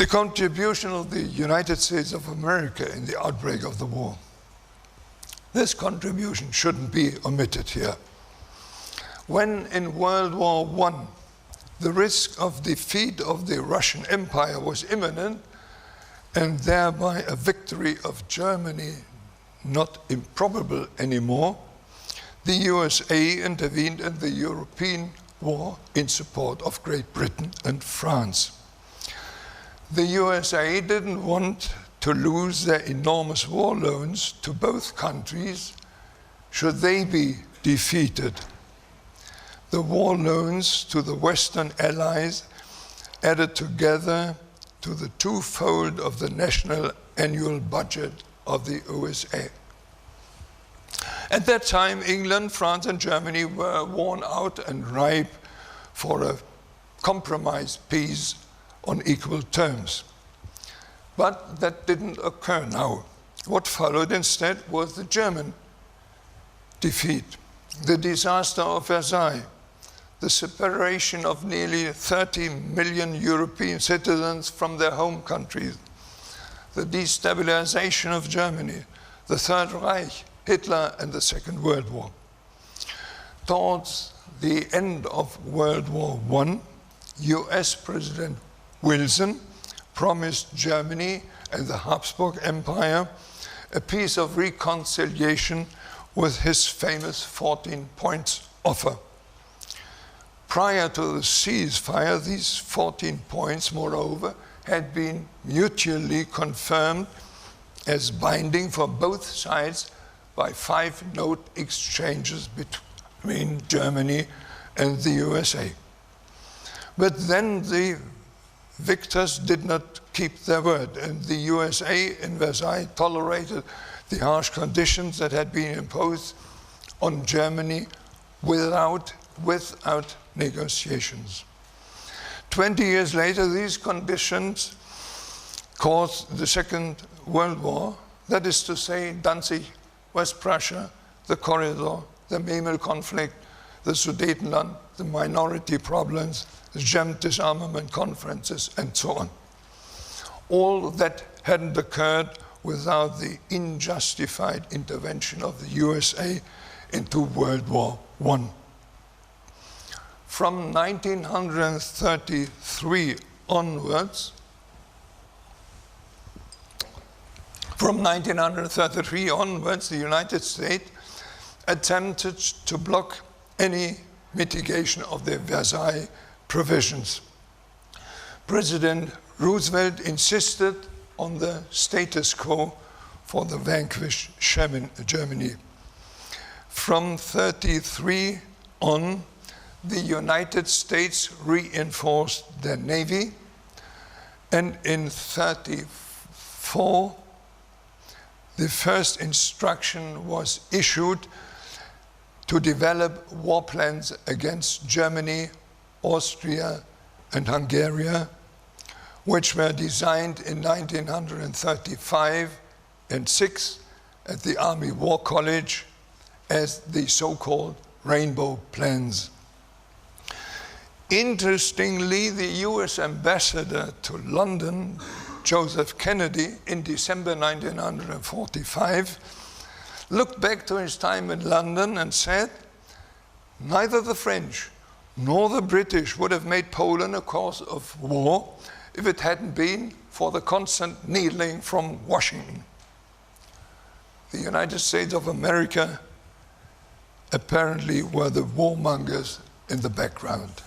The contribution of the United States of America in the outbreak of the war. This contribution shouldn't be omitted here. When in World War I, the risk of defeat of the Russian Empire was imminent, and thereby a victory of Germany not improbable anymore, the USA intervened in the European war in support of Great Britain and France. The USA didn't want to lose their enormous war loans to both countries should they be defeated. The war loans to the Western Allies added together to the twofold of the national annual budget of the USA. At that time, England, France, and Germany were worn out and ripe for a compromise peace on equal terms. But that didn't occur now. What followed instead was the German defeat, the disaster of Versailles, the separation of nearly 30 million European citizens from their home countries, the destabilization of Germany, the Third Reich, Hitler, and the Second World War. Towards the end of World War I, US President Wilson promised Germany and the Habsburg Empire a peace of reconciliation with his famous 14 points offer. Prior to the ceasefire, these 14 points, moreover, had been mutually confirmed as binding for both sides by 5 note exchanges between Germany and the USA. But then the victors did not keep their word, and the USA in Versailles tolerated the harsh conditions that had been imposed on Germany without negotiations. 20 years later, these conditions caused the Second World War, that is to say, Danzig, West Prussia, the Corridor, the Memel conflict, the Sudetenland, the minority problems, the Gem disarmament conferences, and so on. All that hadn't occurred without the unjustified intervention of the USA into World War I. From 1933 onwards, the United States attempted to block any mitigation of the Versailles provisions. President Roosevelt insisted on the status quo for the vanquished Germany. From 1933 on, the United States reinforced their navy, and in 1934, the first instruction was issued to develop war plans against Germany, Austria, and Hungary, which were designed in 1935 and 6 at the Army War College as the so-called Rainbow Plans. Interestingly, the US ambassador to London, Joseph Kennedy, in December 1945, looked back to his time in London and said, neither the French nor the British would have made Poland a cause of war if it hadn't been for the constant needling from Washington. The United States of America apparently were the warmongers in the background.